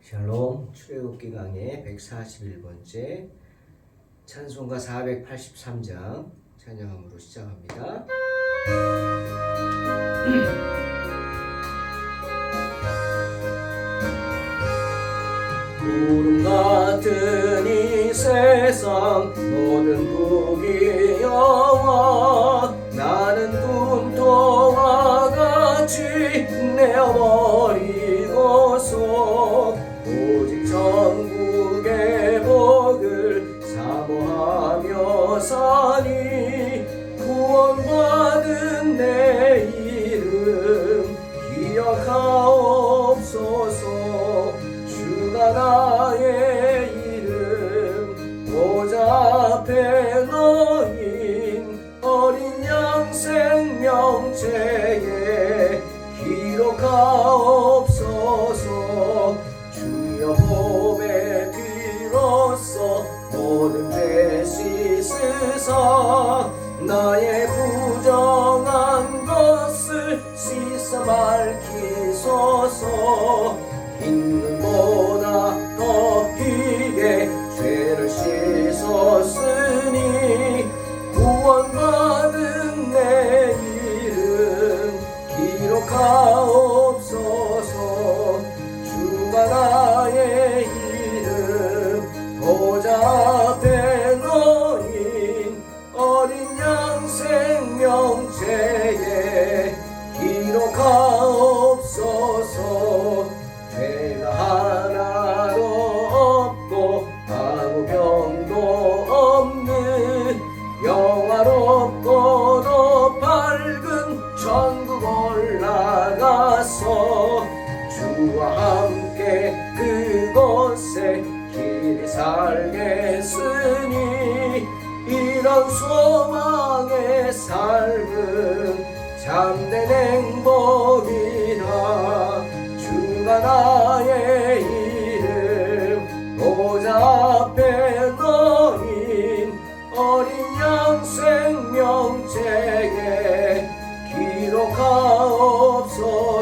샬롬 출애굽기 강의 141번째 찬송가 483장 찬양함으로 시작합니다. 구름 같은 이 세상 모든 북이 여와 나는 꿈토와 같이 내어버리고서 오직 천국의 복을 사모하며 사니 구원받은 내 이름 기억하옵소서. 주가 나의 이름 보좌 앞에 놓인 어린 양 생명책에 기록하옵소서. 주여 보배 비로소 모든 죄 씻으사 나의 부정한 것을 씻어 밝히소서. 흰눈보다 더 희게 죄를 씻었으니 구원받은 내 이름 기록하옵소서. 주가 나의 이름 보좌 앞에 놓인 어린 양 생명책에 기록하옵소서. 죄가 하나도 없고 아무 병도 없는 영화롭고도 밝은 천국 올라가서 주와 함께 그곳에 길이 살겠으니 이런 소망의 삶은 참된 행복이라. 주가 나의 이름 보좌 앞에 놓인 어린 양 생명책에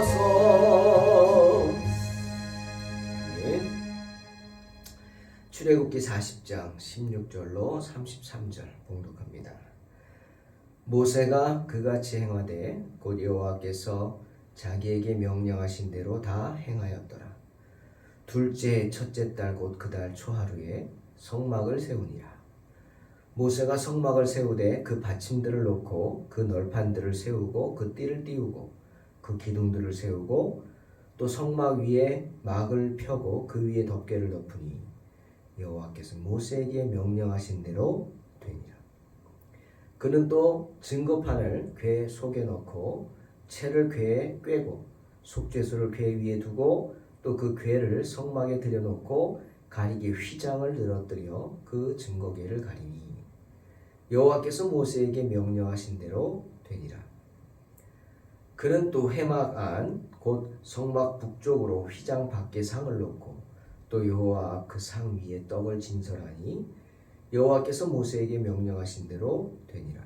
기록하옵소서. 출애굽기 40장 16절로 33절 봉독합니다. 모세가 그같이 행하되 곧 여호와께서 자기에게 명령하신 대로 다 행하였더라. 둘째 첫째 달 곧 그 달 초하루에 성막을 세우니라. 모세가 성막을 세우되 그 받침들을 놓고 그 널판들을 세우고 그 띠를 띄우고 그 기둥들을 세우고 또 성막 위에 막을 펴고 그 위에 덮개를 덮으니 여호와께서 모세에게 명령하신 대로 되니라. 그는 또 증거판을 궤 속에 넣고 채를 궤에 꿰고 속죄소를 궤 위에 두고 또 그 궤를 성막에 들여놓고 가리개 휘장을 늘어뜨려 그 증거궤를 가리니 여호와께서 모세에게 명령하신 대로 되니라. 그는 또 회막 안 곧 성막 북쪽으로 휘장 밖에 상을 놓고 또 여호와 앞 그 상 위에 떡을 진설하니 여호와께서 모세에게 명령하신 대로 되니라.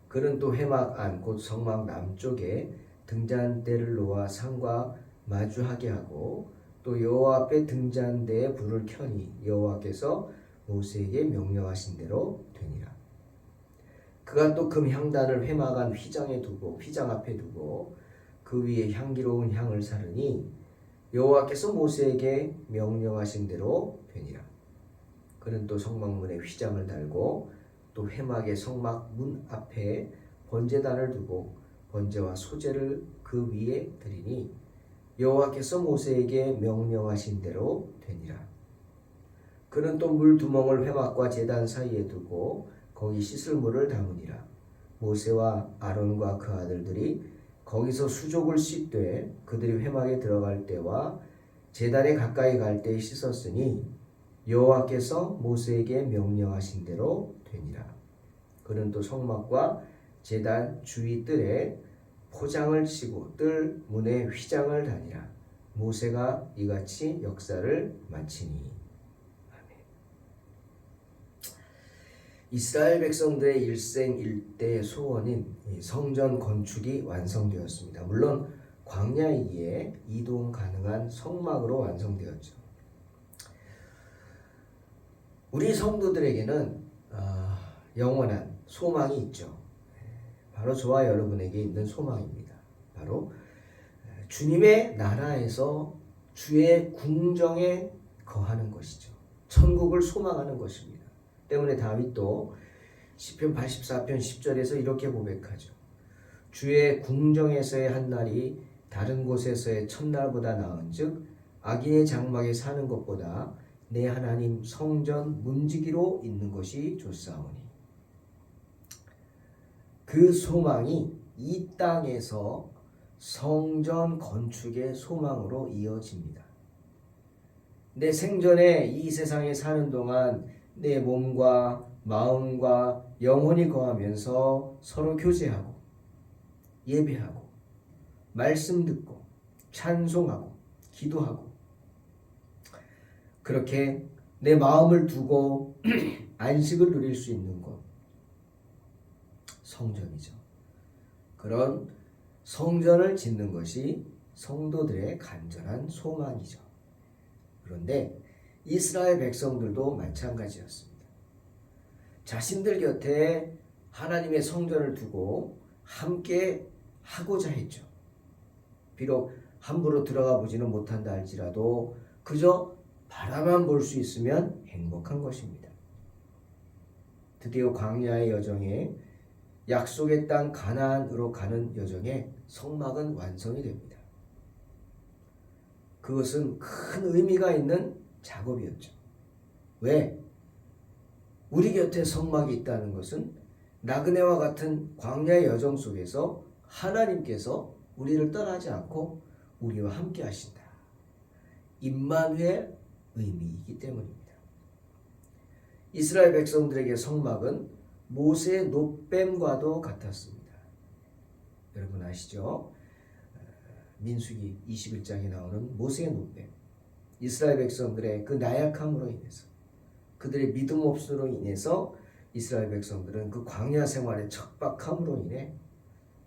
그는 또 회막 안 곧 성막 남쪽에 등잔대를 놓아 상과 마주하게 하고 또 여호와 앞에 등잔대에 불을 켜니 여호와께서 모세에게 명령하신 대로 되니라. 그가 또 금 향단을 회막 안 휘장 앞에 두고 그 위에 향기로운 향을 사르니 여호와께서 모세에게 명령하신 대로 되니라. 그는 또 성막문에 휘장을 달고 또 회막의 성막 문 앞에 번제단을 두고 번제와 소제를 그 위에 드리니 여호와께서 모세에게 명령하신 대로 되니라. 그는 또 물 두멍을 회막과 제단 사이에 두고 거기 씻을 물을 담으니라. 모세와 아론과 그 아들들이 거기서 수족을 씻되 그들이 회막에 들어갈 때와 제단에 가까이 갈 때에 씻었으니 여호와께서 모세에게 명령하신 대로 되니라. 그는 또 성막과 제단 주위 뜰에 포장을 치고 뜰 문에 휘장을 다니라. 모세가 이같이 역사를 마치니. 아멘. 이스라엘 백성들의 일생일대 소원인 이 성전 건축이 완성되었습니다. 물론 광야이기에 이동 가능한 성막으로 완성되었죠. 우리 성도들에게는 영원한 소망이 있죠. 바로 저와 여러분에게 있는 소망입니다. 바로 주님의 나라에서 주의 궁정에 거하는 것이죠. 천국을 소망하는 것입니다. 때문에 다윗도 시편 84편 10절에서 이렇게 고백하죠. 주의 궁정에서의 한 날이 다른 곳에서의 첫날보다 나은즉 악인의 장막에 사는 것보다 내 하나님 성전 문지기로 있는 것이 좋사오니. 그 소망이 이 땅에서 성전 건축의 소망으로 이어집니다. 내 생전에 이 세상에 사는 동안 내 몸과 마음과 영혼이 거하면서 서로 교제하고 예배하고 말씀 듣고 찬송하고 기도하고 그렇게 내 마음을 두고 안식을 누릴 수 있는 곳 성전이죠. 그런 성전을 짓는 것이 성도들의 간절한 소망이죠. 그런데 이스라엘 백성들도 마찬가지였습니다. 자신들 곁에 하나님의 성전을 두고 함께 하고자 했죠. 비록 함부로 들어가 보지는 못한다 할지라도 그저 바라만 볼 수 있으면 행복한 것입니다. 드디어 광야의 여정에 약속의 땅 가나안으로 가는 여정에 성막은 완성이 됩니다. 그것은 큰 의미가 있는 작업이었죠. 왜? 우리 곁에 성막이 있다는 것은 나그네와 같은 광야의 여정 속에서 하나님께서 우리를 떠나지 않고 우리와 함께 하신다. 임마누엘 의미이기 때문입니다. 이스라엘 백성들에게 성막은 모세의 놋뱀과도 같았습니다. 여러분 아시죠? 민수기 21장에 나오는 모세의 놋뱀. 이스라엘 백성들의 그 나약함으로 인해서 그들의 믿음 없음으로 인해서 이스라엘 백성들은 그 광야 생활의 척박함으로 인해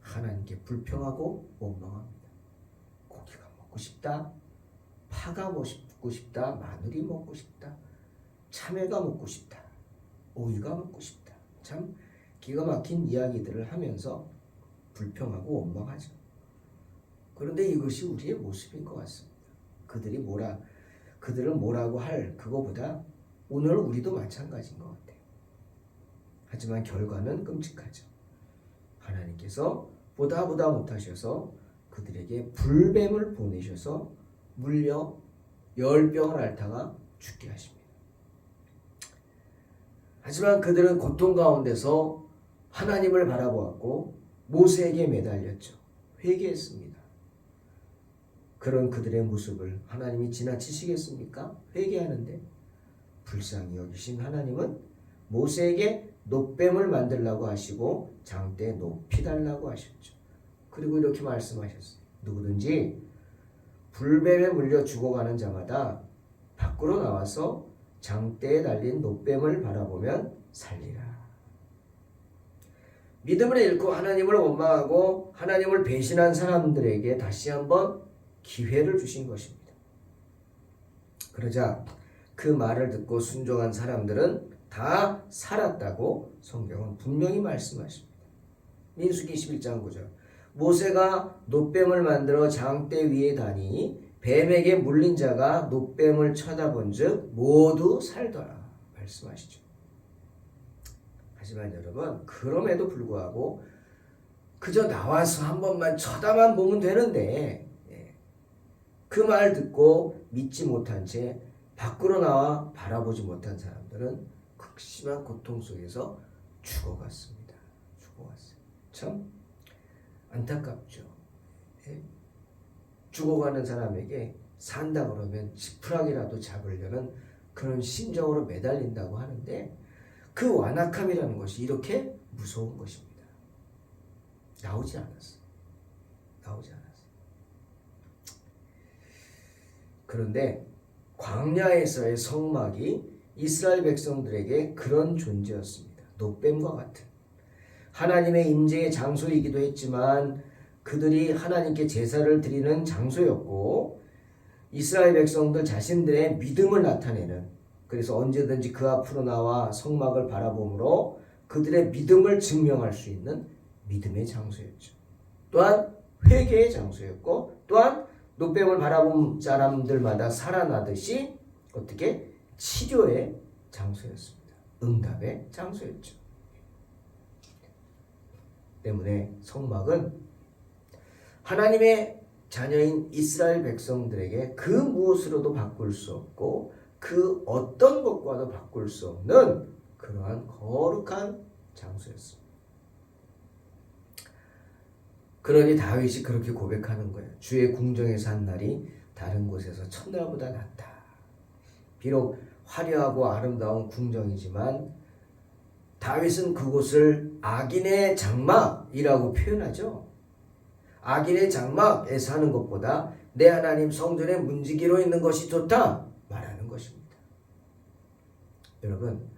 하나님께 불평하고 원망합니다. 고기가 먹고 싶다. 파가 먹고 싶다. 마늘이 먹고 싶다. 참외가 먹고 싶다. 오이가 먹고 싶다. 참 기가 막힌 이야기들을 하면서 불평하고 원망하죠. 그런데 이것이 우리의 모습인 것 같습니다. 그들을 뭐라고 할 그거보다 오늘 우리도 마찬가지인 것 같아요. 하지만 결과는 끔찍하죠. 하나님께서 보다 못하셔서 그들에게 불뱀을 보내셔서 물려 열병을 앓다가 죽게 하십니다. 하지만 그들은 고통 가운데서 하나님을 바라보았고 모세에게 매달렸죠. 회개했습니다. 그런 그들의 모습을 하나님이 지나치시겠습니까? 회개하는데 불쌍히 여기신 하나님은 모세에게 놋뱀을 만들라고 하시고 장대에 높이 달라고 하셨죠. 그리고 이렇게 말씀하셨어요. 누구든지 불뱀에 물려 죽어가는 자마다 밖으로 나와서 장대에 달린 놋뱀을 바라보면 살리라. 믿음을 잃고 하나님을 원망하고 하나님을 배신한 사람들에게 다시 한번 기회를 주신 것입니다. 그러자 그 말을 듣고 순종한 사람들은 다 살았다고 성경은 분명히 말씀하십니다. 민수기 21장 9절 모세가 놋뱀을 만들어 장대 위에 다니 뱀에게 물린 자가 놋뱀을 쳐다본 즉 모두 살더라 말씀하시죠. 하지만 여러분 그럼에도 불구하고 그저 나와서 한 번만 쳐다만 보면 되는데 그 말 듣고 믿지 못한 채 밖으로 나와 바라보지 못한 사람들은 극심한 고통 속에서 죽어갔습니다. 죽어갔어요. 참 안타깝죠. 죽어가는 사람에게 산다 그러면 지푸라기라도 잡으려는 그런 심정으로 매달린다고 하는데 그 완악함이라는 것이 이렇게 무서운 것입니다. 나오지 않았어요. 그런데 광야에서의 성막이 이스라엘 백성들에게 그런 존재였습니다. 노뱀과 같은 하나님의 임재의 장소이기도 했지만 그들이 하나님께 제사를 드리는 장소였고 이스라엘 백성들 자신들의 믿음을 나타내는 그래서 언제든지 그 앞으로 나와 성막을 바라보므로 그들의 믿음을 증명할 수 있는 믿음의 장소였죠. 또한 회개의 장소였고 또한 노뱀을 바라본 사람들마다 살아나듯이 어떻게 치료의 장소였습니다. 응답의 장소였죠. 때문에 성막은 하나님의 자녀인 이스라엘 백성들에게 그 무엇으로도 바꿀 수 없고 그 어떤 것과도 바꿀 수 없는 그러한 거룩한 장소였습니다. 그러니 다윗이 그렇게 고백하는 거예요. 주의 궁정에서 한 날이 다른 곳에서 첫날보다 낫다. 비록 화려하고 아름다운 궁정이지만 다윗은 그곳을 악인의 장막이라고 표현하죠. 악인의 장막에 사는 것보다 내 하나님 성전의 문지기로 있는 것이 좋다 말하는 것입니다. 여러분,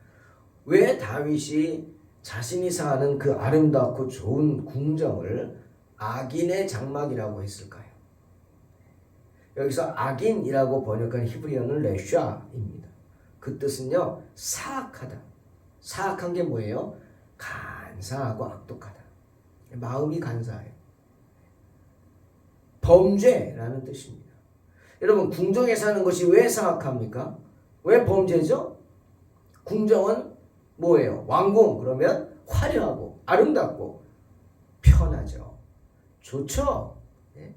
왜 다윗이 자신이 사는 그 아름답고 좋은 궁정을 악인의 장막이라고 했을까요? 여기서 악인이라고 번역한 히브리어는 레샤입니다. 그 뜻은요, 사악하다. 사악한 게 뭐예요? 간사하고 악독하다. 마음이 간사해요. 범죄라는 뜻입니다. 여러분, 궁정에 사는 것이 왜 사악합니까? 왜 범죄죠? 궁정은 뭐예요? 왕궁 그러면 화려하고 아름답고 편하죠. 좋죠.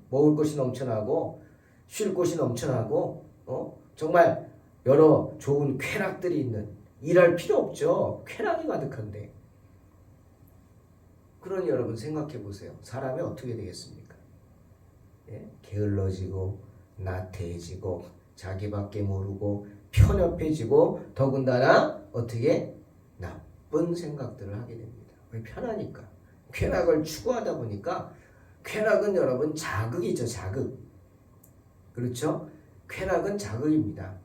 먹을 것이 넘쳐나고 쉴 곳이 넘쳐나고 정말 여러 좋은 쾌락들이 있는 일할 필요 없죠. 쾌락이 가득한데. 그러니 여러분 생각해 보세요. 사람이 어떻게 되겠습니까? 게을러지고 나태해지고 자기밖에 모르고 편협해지고 더군다나 어떻게 나쁜 생각들을 하게 됩니다. 왜? 편하니까. 쾌락을 추구하다 보니까 쾌락은 여러분 자극이죠. 자극. 그렇죠? 쾌락은 자극입니다.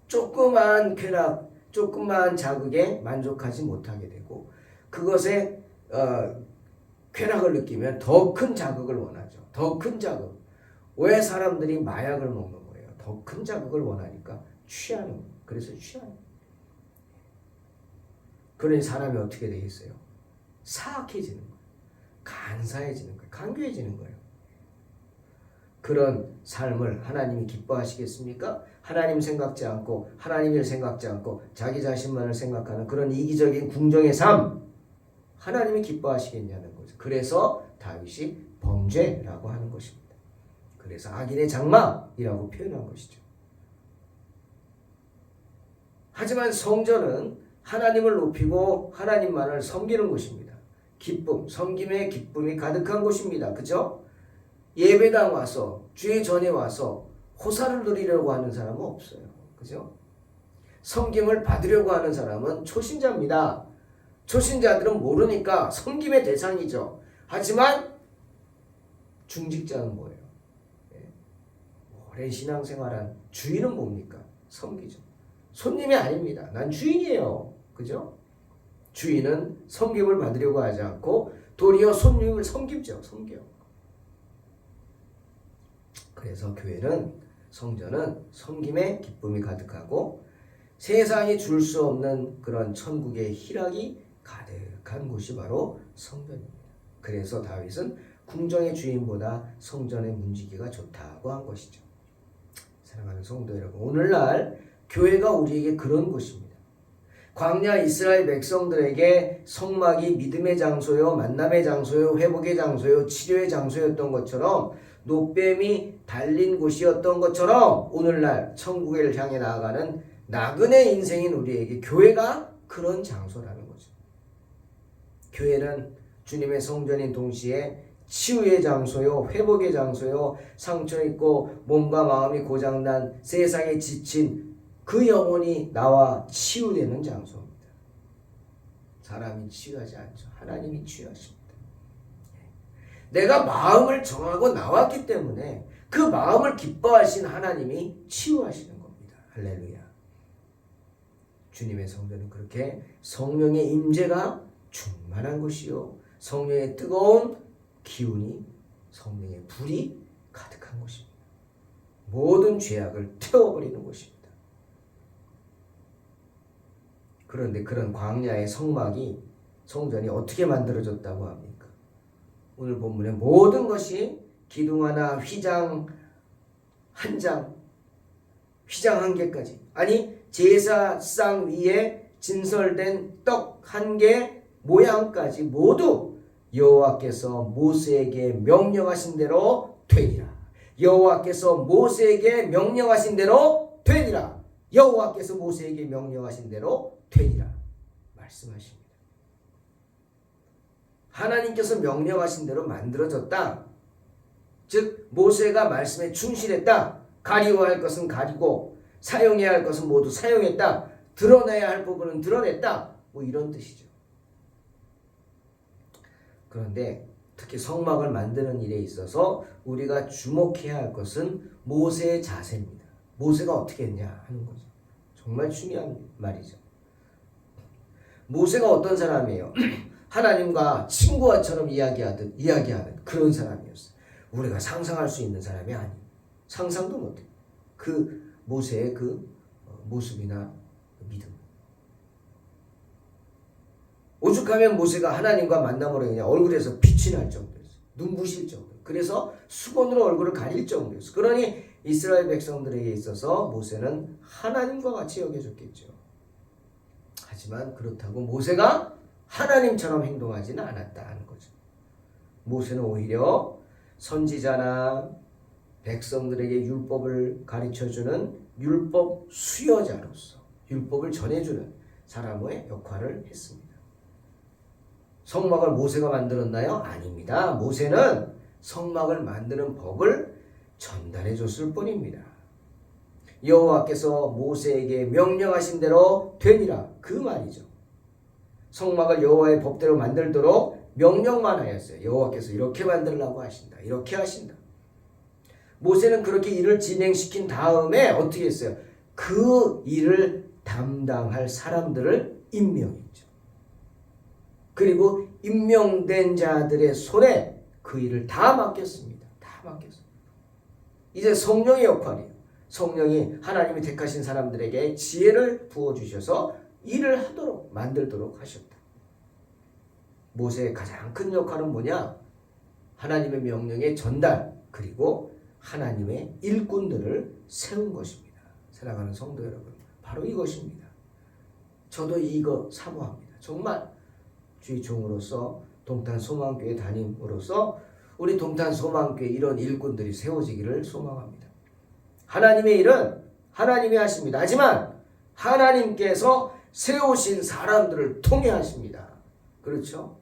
조그만 쾌락, 조그만 자극에 만족하지 못하게 되고 그것에 쾌락을 느끼면 더 큰 자극을 원하죠. 더 큰 자극. 왜 사람들이 마약을 먹는 거예요? 더 큰 자극을 원하니까 취하는 거예요. 그래서 취하는 거예요. 그러니 사람이 어떻게 되겠어요? 사악해지는 거예요. 간사해지는 거예요. 간교해지는 거예요. 그런 삶을 하나님이 기뻐하시겠습니까? 하나님 생각지 않고 하나님을 생각지 않고 자기 자신만을 생각하는 그런 이기적인 궁정의 삶 하나님이 기뻐하시겠냐는 거죠. 그래서 다윗이 범죄라고 하는 것입니다. 그래서 악인의 장막이라고 표현한 것이죠. 하지만 성전은 하나님을 높이고 하나님만을 섬기는 곳입니다. 기쁨, 섬김의 기쁨이 가득한 곳입니다. 그죠? 예배당 와서 주의 전에 와서 호사를 누리려고 하는 사람은 없어요. 그죠? 섬김을 받으려고 하는 사람은 초신자입니다. 초신자들은 모르니까 섬김의 대상이죠. 하지만 중직자는 뭐예요? 오랜 신앙생활한 주인은 뭡니까? 섬기죠. 손님이 아닙니다. 난 주인이에요. 그죠? 주인은 섬김을 받으려고 하지 않고 도리어 손님을 섬기죠. 섬겨. 그래서 교회는 성전은 섬김의 기쁨이 가득하고 세상이 줄 수 없는 그런 천국의 희락이 가득한 곳이 바로 성전입니다. 그래서 다윗은 궁정의 주인보다 성전의 문지기가 좋다고 한 것이죠. 사랑하는 성도 여러분, 오늘날 교회가 우리에게 그런 곳입니다. 광야 이스라엘 백성들에게 성막이 믿음의 장소요, 만남의 장소요, 회복의 장소요, 치료의 장소였던 것처럼 노뱀이 달린 곳이었던 것처럼 오늘날 천국을 향해 나아가는 나그네 인생인 우리에게 교회가 그런 장소라는 거죠. 교회는 주님의 성전인 동시에 치유의 장소요, 회복의 장소요, 상처 있고 몸과 마음이 고장난 세상에 지친 그 영혼이 나와 치유되는 장소입니다. 사람이 치유하지 않죠. 하나님이 치유하십니다. 내가 마음을 정하고 나왔기 때문에 그 마음을 기뻐하신 하나님이 치유하시는 겁니다. 할렐루야. 주님의 성전은 그렇게 성령의 임재가 충만한 곳이요, 성령의 뜨거운 기운이, 성령의 불이 가득한 곳입니다. 모든 죄악을 태워버리는 곳입니다. 그런데 그런 광야의 성전이 어떻게 만들어졌다고 합니까? 오늘 본문의 모든 것이 기둥 하나, 휘장 한 장, 휘장 한 개까지, 아니 제사상 위에 진설된 떡 한 개 모양까지 모두 여호와께서 모세에게 명령하신 대로 되니라. 여호와께서 모세에게 명령하신 대로 되니라. 여호와께서 모세에게 명령하신 대로 되니라 말씀하십니다. 하나님께서 명령하신 대로 만들어졌다. 즉 모세가 말씀에 충실했다. 가리워야 할 것은 가리고 사용해야 할 것은 모두 사용했다. 드러내야 할 부분은 드러냈다. 뭐 이런 뜻이죠. 그런데 특히 성막을 만드는 일에 있어서 우리가 주목해야 할 것은 모세의 자세입니다. 모세가 어떻게 했냐 하는 거죠. 정말 중요한 말이죠. 모세가 어떤 사람이에요? 하나님과 친구와처럼 이야기하는 그런 사람이었어요. 우리가 상상할 수 있는 사람이 아니에요. 상상도 못해요. 그 모세의 그 모습이나 믿음. 오죽하면 모세가 하나님과 만남으로 그냥 얼굴에서 빛이 날 정도였어요. 눈부실 정도. 그래서 수건으로 얼굴을 가릴 정도였어요. 그러니 이스라엘 백성들에게 있어서 모세는 하나님과 같이 여겨졌겠죠. 하지만 그렇다고 모세가 하나님처럼 행동하지는 않았다 하는 거죠. 모세는 오히려 선지자나 백성들에게 율법을 가르쳐주는 율법 수여자로서 율법을 전해주는 사람의 역할을 했습니다. 성막을 모세가 만들었나요? 아닙니다. 모세는 성막을 만드는 법을 전달해 줬을 뿐입니다. 여호와께서 모세에게 명령하신 대로 되니라 그 말이죠. 성막을 여호와의 법대로 만들도록 명령만 하였어요. 여호와께서 이렇게 만들라고 하신다. 이렇게 하신다. 모세는 그렇게 일을 진행시킨 다음에 어떻게 했어요? 그 일을 담당할 사람들을 임명했죠. 그리고 임명된 자들의 손에 그 일을 다 맡겼습니다. 다 맡겼습니다. 이제 성령의 역할이에요. 성령이 하나님이 택하신 사람들에게 지혜를 부어주셔서 일을 하도록 만들도록 하셨다. 모세의 가장 큰 역할은 뭐냐? 하나님의 명령의 전달, 그리고 하나님의 일꾼들을 세운 것입니다. 사랑하는 성도 여러분, 바로 이것입니다. 저도 이거 사모합니다. 정말 주의 종으로서 동탄 소망교회 담임으로서 우리 동탄 소망교회 이런 일꾼들이 세워지기를 소망합니다. 하나님의 일은 하나님이 하십니다. 하지만 하나님께서 세우신 사람들을 통해 하십니다. 그렇죠?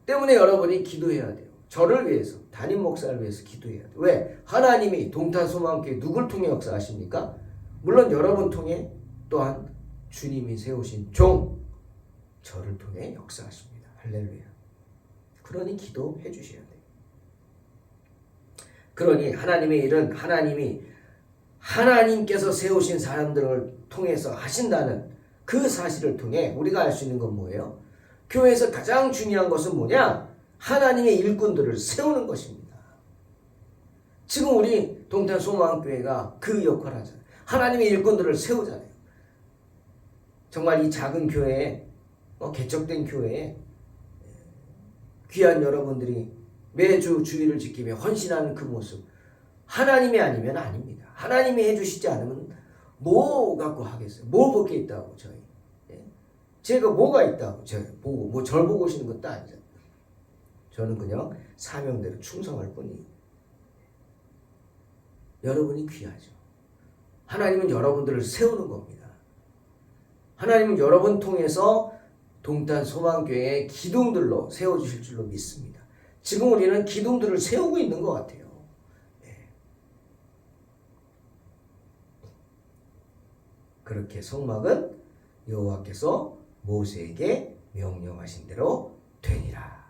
때문에 여러분이 기도해야 돼요. 저를 위해서, 담임 목사를 위해서 기도해야 돼요. 왜? 하나님이 동탄 소망교회 누굴 통해 역사하십니까? 물론 여러분 통해, 또한 주님이 세우신 종, 저를 통해 역사하십니다. 할렐루야. 그러니 기도해 주셔야 돼요. 그러니 하나님의 일은 하나님께서 세우신 사람들을 통해서 하신다는 그 사실을 통해 우리가 알 수 있는 건 뭐예요? 교회에서 가장 중요한 것은 뭐냐? 하나님의 일꾼들을 세우는 것입니다. 지금 우리 동탄 소망교회가 그 역할을 하잖아요. 하나님의 일꾼들을 세우잖아요. 정말 이 작은 교회에, 개척된 교회에 귀한 여러분들이 매주 주의를 지키며 헌신하는 그 모습, 하나님이 아니면 아닙니다. 하나님이 해주시지 않으면 뭐 갖고 하겠어요? 뭐 볼 게 있다고 저희. 제가 뭐가 있다고 제가 보고 절 보고 오시는 것도 아니죠. 저는 그냥 사명대로 충성할 뿐이에요. 여러분이 귀하죠. 하나님은 여러분들을 세우는 겁니다. 하나님은 여러분 통해서 동탄 소망교회의 기둥들로 세워주실 줄로 믿습니다. 지금 우리는 기둥들을 세우고 있는 것 같아요. 네. 그렇게 성막은 여호와께서 모세에게 명령하신 대로 되니라.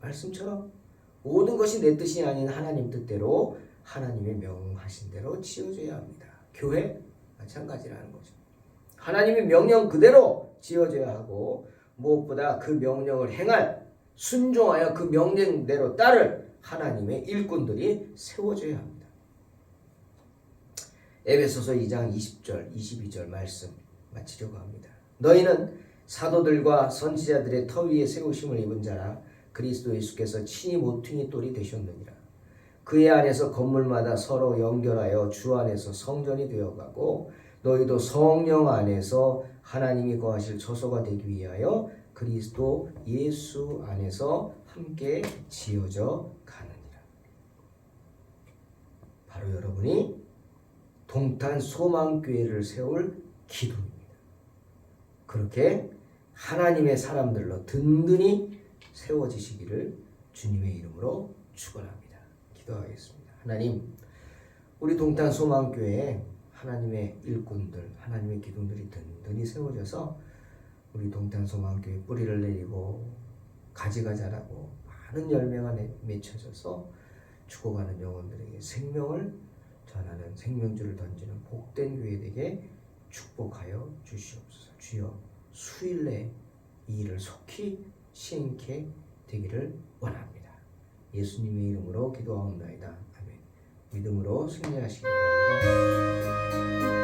말씀처럼 모든 것이 내 뜻이 아닌 하나님 뜻대로 하나님의 명하신 대로 지어져야 합니다. 교회, 마찬가지라는 거죠. 하나님의 명령 그대로 지어져야 하고 무엇보다 그 명령을 행할 순종하여 그 명령대로 따를 하나님의 일꾼들이 세워져야 합니다. 에베소서 2장 20절 22절 말씀 마치려고 합니다. 너희는 사도들과 선지자들의 터 위에 세우심을 입은 자라 그리스도 예수께서 친히 모퉁이 돌이 되셨느니라. 그의 안에서 건물마다 서로 연결하여 주 안에서 성전이 되어가고 너희도 성령 안에서 하나님이 거하실 처소가 되기 위하여 그리스도 예수 안에서 함께 지어져 가느니라. 바로 여러분이 동탄 소망교회를 세울 기도입니다. 그렇게 하나님의 사람들로 든든히 세워지시기를 주님의 이름으로 축원합니다. 기도하겠습니다. 하나님, 우리 동탄 소망교회에 하나님의 일꾼들, 하나님의 기둥들이 든든히 세워져서 우리 동탄 소망교회 뿌리를 내리고 가지가 자라고 많은 열매가 맺혀져서 죽어가는 영혼들에게 생명을 전하는 생명줄을 던지는 복된 교회 되게 축복하여 주시옵소서. 주여, 수일 내에 이 일을 속히 시행케 되기를 원합니다. 예수님의 이름으로 기도하옵나이다. 아멘. 믿음으로 승리하시기 바랍니다.